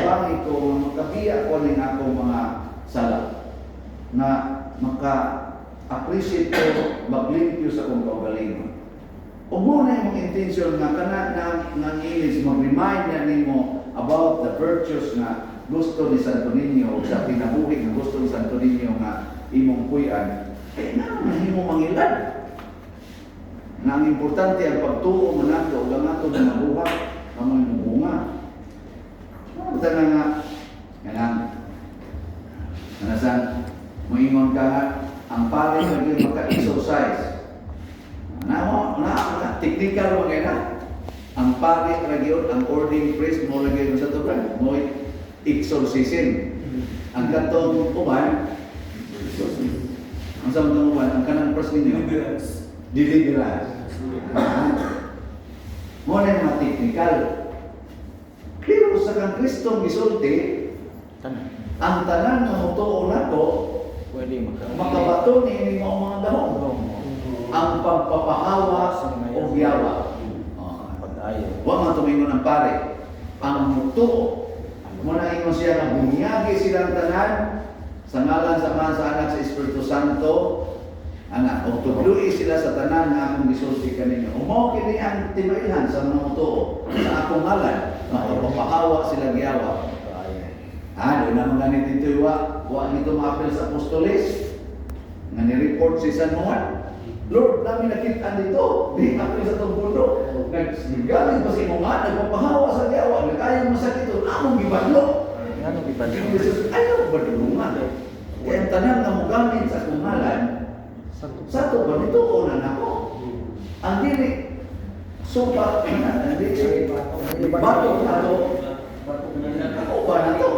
makabangi ko, makabiya ko ng akong mga sala. Na maka-appreciate ko, maglimpyo sa akong kaugalingon. O muna yung intention nga ng ilis, mag-remind na nimo about the virtues na gusto ni Santo Niño, sa pinabuhi na gusto ni Santo Niño nga imong kuyan, na himo mangilad. Na ang importante ang pagtuo manato o gangato na mabuhat ang mga bunga. Basta na nga, nanasan, moingon ka nga, ang pare na maka-exercise. Technical mo ngayon na. Ang pari nagyon, ang ordering priest mo lagi sa tuban, mo exorcism. Ang katong uban, ang samang uban, ang kanang priest ninyo, deliverance. Mo na yung mga technical. Pero sa kang Kristong gisulti, ang tanan na mutuo na to, makabato ni mga dahong. Ang pagpapahawa o biyawa. Huwag nga tumingon ang pare. Ang mutuo. Muna ingon siya na bunyagi silang tanan sa ngalan sa Ama, sa Anak, sa Espiritu Santo. Anak, o tuglu'i sila sa tanan na akong gisulti kaninyo. Umaw kini ang tinuilhan sa mga mutuo. Sa akong ngalan, makapapahawa sila biyawa. Doon naman ganit dito wa nito ma-apel sa apostoles. Nga ni-report si San Juan. Lord, namin nakita dito, di ako sa itong mundo. Naggaling pa si mga, nagpapahawa sa diyawa, nagkayang masakit ito, among gibadlo. Ayaw badulungan. Kaya ang tanan na mo gamit sa kumalan, sa ito ba nito o ako? Ang dili, sopa, ang dili, bato na ito, ako ba na ito?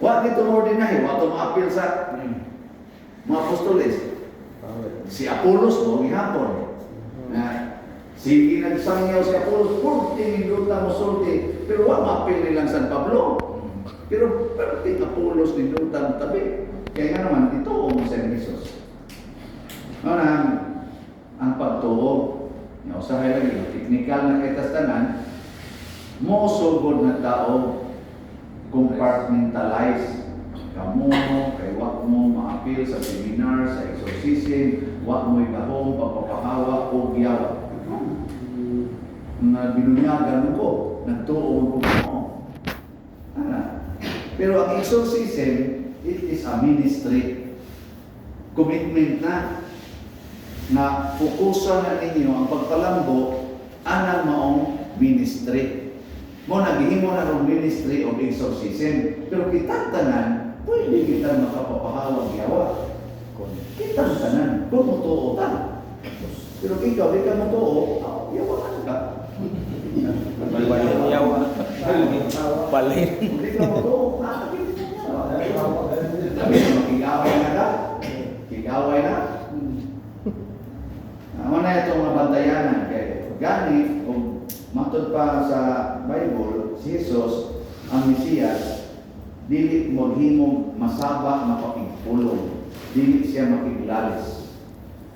Wag dito mo ordinahe, wag ito ma-appeal sa mga apostoles. Si Apolos mo gihapon. Na sige nagsangyaw si Apolos, 40 minuto mo sulti, pero wa ma-appeal nilang San Pablo. Pero perting Apolos minuto mo tabi. Kaya nga naman ito o mo sa Jesus. Ang pagtuo, usahay lagi, technical na kitastanan, mo sugod na tao compartmentalize. Kamu, kay wag mo ma-appeal sa seminar, sa exorcism, wag mo ikahong pagpapahawa o giyawa. Na binunyagan ko, nagtuon ko mo. Pero ang exorcism, it is a ministry. Commitment na fokusan na ninyo ang pagpalambo anang maong ministry. Mo naghihimo na ng ministry of exorcism. Pero kita tanan, pwede kita makapapahawa giyawa. Kita mo tanan, kung mutuo ta. Pero ikaw, di ka mutuo, yawa ka. Yawa. Balin. Hindi ka mutuo, makikaway na ka. Kikaway na. Ano na itong mabantayanan? Gani, kung matod pa sa Bible, si Jesus, ang Mesiyas, dili maghimong masaba mapakigpulong, dili siya makiglalis.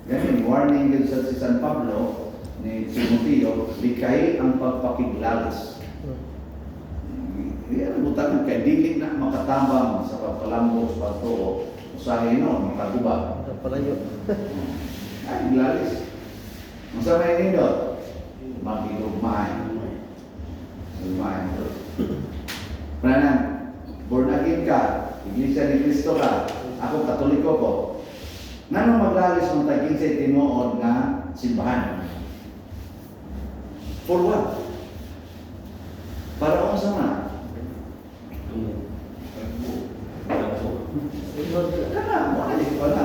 Ganyan, warning din sa si San Pablo ni Timoteo, likay ang pagpakiglalis. Yan, butangan kay dili na makatambang sa pagpalambos, pagtuo, usahin no, makaguba. Palayo. Ay, glalis. Masabay nindot, magilugmay. Lugmay. Pranang, born again ka, Iglesia ni Cristo ka, ako Katoliko ko. Nganong maglalis ng taging sa tinuod nga simbahan? For what? Para kung sama? Kana, muna di ko na.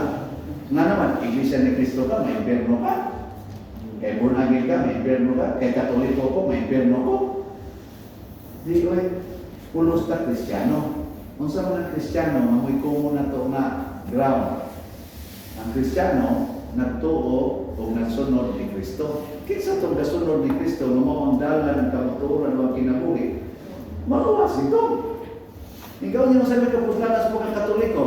Nga naman, Iglesia ni Cristo ka, may impierno ka. Kay born again ka, may impierno ka. Kay Katoliko ko, may impierno ko. Di ko pulos ka Kristiyano. Kung sa mga Kristiyano, mamoy ko muna ito na ground. Ang Kristiyano, nagtuo o nagsunod ni Kristo. Kinsa itong nasunod ni Kristo, ang dalan ng kamaturan o kinabuhi, maluwas ito. Ikaw niyo masabi ka puslanas mo kang Katoliko.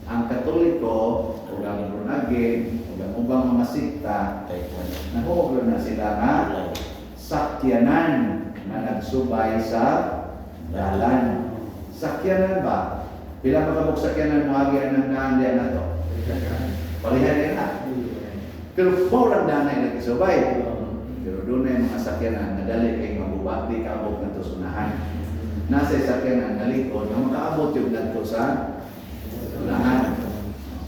Ang Katoliko, o ang born again, o ang ubang mga sikta, nakuha na sila nga sakyanan na nagsubay sa dalan. Sakyanan ba? Pila makabuk sakyanan mo agi ang daan diyan na to? Palihan yan na. Pero porang danay nagsubay. Pero doon na yung mga sakyanan na dali kay mabubat, di kaabot na to sunahan. Nasa sakyanan na likod, na makaabot yung nato sa sunahan.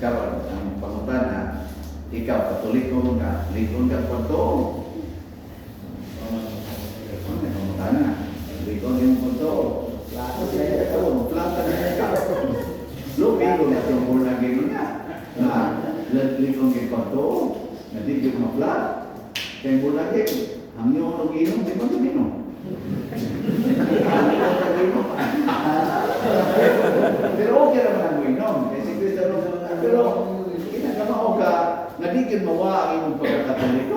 Karon ang pangutana, ikaw katoliko ka, likod ka po to. Pangutana, likod yung po to. Plata na ka. Lupin na itong mula gino na. Na likod yung po to. Na di yung maplat. Kaya mula gino. Ang yung inom, di ba ito inom? Pero okay naman ang inom. Kasi Kristo, pero kinakamao ka, nadigin mawa ang imong pagkakatoliko.